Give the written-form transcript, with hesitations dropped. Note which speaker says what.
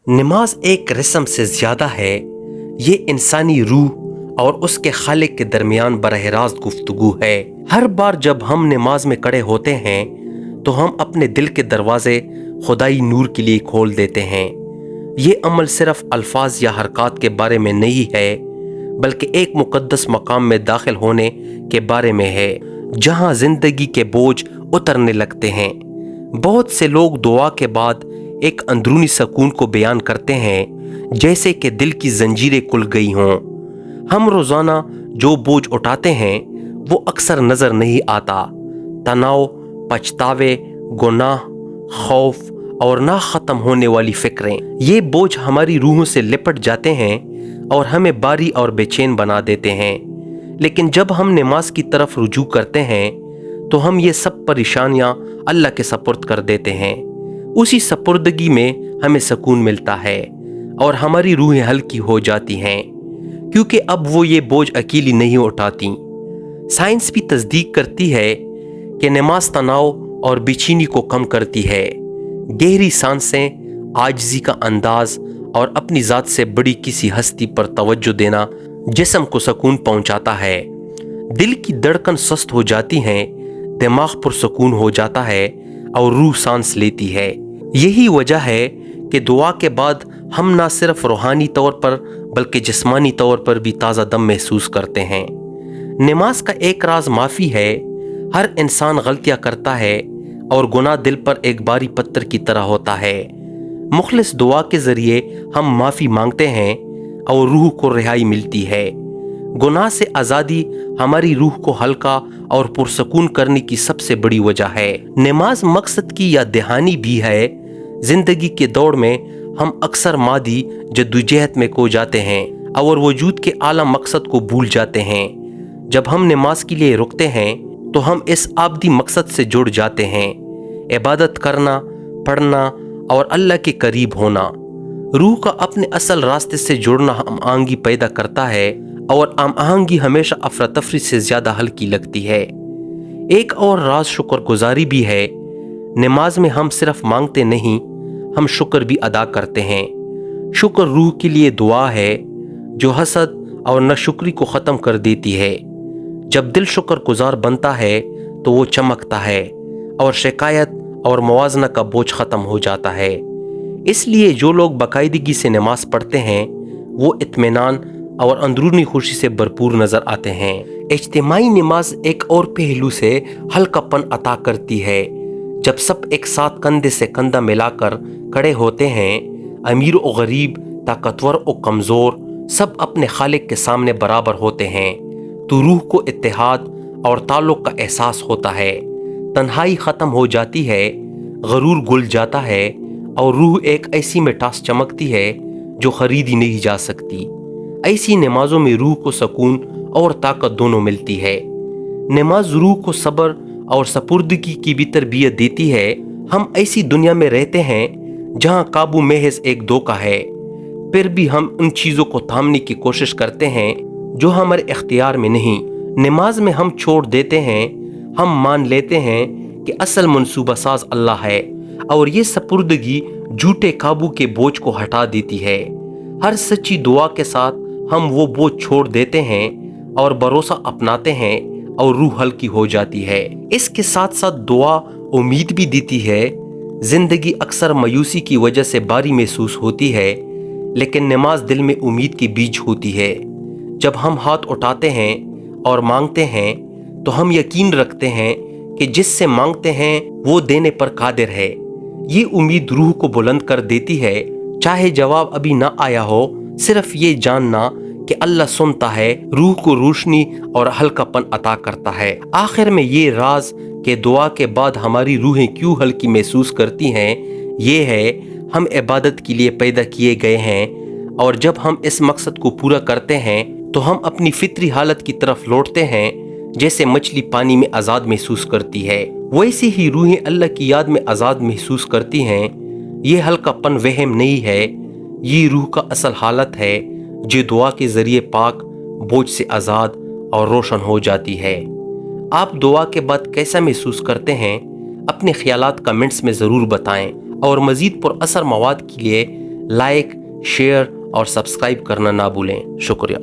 Speaker 1: نماز ایک رسم سے زیادہ ہے، یہ انسانی روح اور اس کے خالق کے درمیان براہ راست گفتگو ہے۔ ہر بار جب ہم نماز میں کھڑے ہوتے ہیں تو ہم اپنے دل کے دروازے خدائی نور کے لیے کھول دیتے ہیں۔ یہ عمل صرف الفاظ یا حرکات کے بارے میں نہیں ہے، بلکہ ایک مقدس مقام میں داخل ہونے کے بارے میں ہے، جہاں زندگی کے بوجھ اترنے لگتے ہیں۔ بہت سے لوگ دعا کے بعد ایک اندرونی سکون کو بیان کرتے ہیں، جیسے کہ دل کی زنجیریں کھل گئی ہوں۔ ہم روزانہ جو بوجھ اٹھاتے ہیں وہ اکثر نظر نہیں آتا۔ تناؤ، پچھتاوے، گناہ، خوف اور نہ ختم ہونے والی فکریں، یہ بوجھ ہماری روحوں سے لپٹ جاتے ہیں اور ہمیں بھاری اور بے چین بنا دیتے ہیں۔ لیکن جب ہم نماز کی طرف رجوع کرتے ہیں تو ہم یہ سب پریشانیاں اللہ کے سپرد کر دیتے ہیں۔ اسی سپردگی میں ہمیں سکون ملتا ہے اور ہماری روحیں ہلکی ہو جاتی ہیں، کیونکہ اب وہ یہ بوجھ اکیلی نہیں اٹھاتی۔ سائنس بھی تصدیق کرتی ہے کہ نماز تناؤ اور بے چینی کو کم کرتی ہے۔ گہری سانسیں، عاجزی کا انداز اور اپنی ذات سے بڑی کسی ہستی پر توجہ دینا جسم کو سکون پہنچاتا ہے۔ دل کی دھڑکن سست ہو جاتی ہیں، دماغ پرسکون ہو جاتا ہے اور روح سانس لیتی ہے۔ یہی وجہ ہے کہ دعا کے بعد ہم نہ صرف روحانی طور پر بلکہ جسمانی طور پر بھی تازہ دم محسوس کرتے ہیں۔ نماز کا ایک راز معافی ہے۔ ہر انسان غلطیاں کرتا ہے اور گناہ دل پر ایک بھاری پتھر کی طرح ہوتا ہے۔ مخلص دعا کے ذریعے ہم معافی مانگتے ہیں اور روح کو رہائی ملتی ہے۔ گناہ سے آزادی ہماری روح کو ہلکا اور پرسکون کرنے کی سب سے بڑی وجہ ہے۔ نماز مقصد کی یاد دہانی بھی ہے۔ زندگی کے دوڑ میں ہم اکثر مادی جدوجہد میں کھو جاتے ہیں اور وجود کے اعلیٰ مقصد کو بھول جاتے ہیں۔ جب ہم نماز کے لیے رکتے ہیں تو ہم اس ابدی مقصد سے جڑ جاتے ہیں، عبادت کرنا، پڑھنا اور اللہ کے قریب ہونا۔ روح کا اپنے اصل راستے سے جڑنا ہم آہنگی پیدا کرتا ہے اور ہم آہنگی ہمیشہ افراتفری سے زیادہ ہلکی لگتی ہے۔ ایک اور راز شکر گزاری بھی ہے۔ نماز میں ہم صرف مانگتے نہیں، ہم شکر بھی ادا کرتے ہیں۔ شکر روح کے لیے دعا ہے جو حسد اور ناشکری کو ختم کر دیتی ہے۔ جب دل شکر گزار بنتا ہے تو وہ چمکتا ہے اور شکایت اور موازنہ کا بوجھ ختم ہو جاتا ہے۔ اس لیے جو لوگ باقاعدگی سے نماز پڑھتے ہیں وہ اطمینان اور اندرونی خوشی سے بھرپور نظر آتے ہیں۔ اجتماعی نماز ایک اور پہلو سے ہلکا پن عطا کرتی ہے۔ جب سب ایک ساتھ کندھے سے کندھا ملا کر کھڑے ہوتے ہیں، امیر و غریب، طاقتور و کمزور، سب اپنے خالق کے سامنے برابر ہوتے ہیں، تو روح کو اتحاد اور تعلق کا احساس ہوتا ہے۔ تنہائی ختم ہو جاتی ہے، غرور گل جاتا ہے اور روح ایک ایسی مٹھاس چمکتی ہے جو خریدی نہیں جا سکتی۔ ایسی نمازوں میں روح کو سکون اور طاقت دونوں ملتی ہے۔ نماز روح کو صبر اور سپردگی کی بھی تربیت دیتی ہے۔ ہم ایسی دنیا میں رہتے ہیں جہاں قابو محض ایک دھوکہ ہے، پھر بھی ہم ان چیزوں کو تھامنے کی کوشش کرتے ہیں جو ہمارے اختیار میں نہیں۔ نماز میں ہم چھوڑ دیتے ہیں، ہم مان لیتے ہیں کہ اصل منصوبہ ساز اللہ ہے اور یہ سپردگی جھوٹے قابو کے بوجھ کو ہٹا دیتی ہے۔ ہر سچی دعا کے ساتھ ہم وہ بوجھ چھوڑ دیتے ہیں اور بھروسہ اپناتے ہیں اور روح ہلکی ہو جاتی ہے۔ اس کے ساتھ ساتھ دعا امید بھی دیتی ہے۔ زندگی اکثر مایوسی کی وجہ سے بھاری محسوس ہوتی ہے، لیکن نماز دل میں امید کی بیج ہوتی ہے۔ جب ہم ہاتھ اٹھاتے ہیں اور مانگتے ہیں تو ہم یقین رکھتے ہیں کہ جس سے مانگتے ہیں وہ دینے پر قادر ہے۔ یہ امید روح کو بلند کر دیتی ہے، چاہے جواب ابھی نہ آیا ہو۔ صرف یہ جاننا کہ اللہ سنتا ہے، روح کو روشنی اور ہلکا پن عطا کرتا ہے۔ آخر میں یہ راز کہ دعا کے بعد ہماری روحیں کیوں ہلکی محسوس کرتی ہیں، یہ ہے ہم عبادت کے لیے پیدا کیے گئے ہیں، اور جب ہم اس مقصد کو پورا کرتے ہیں تو ہم اپنی فطری حالت کی طرف لوٹتے ہیں۔ جیسے مچھلی پانی میں آزاد محسوس کرتی ہے، ویسے ہی روحیں اللہ کی یاد میں آزاد محسوس کرتی ہیں۔ یہ ہلکا پن وہم نہیں ہے، یہ روح کا اصل حالت ہے جو دعا کے ذریعے پاک، بوجھ سے آزاد اور روشن ہو جاتی ہے۔ آپ دعا کے بعد کیسا محسوس کرتے ہیں؟ اپنے خیالات کمنٹس میں ضرور بتائیں، اور مزید پر اثر مواد کے لیے لائک، شیئر اور سبسکرائب کرنا نہ بھولیں۔ شکریہ۔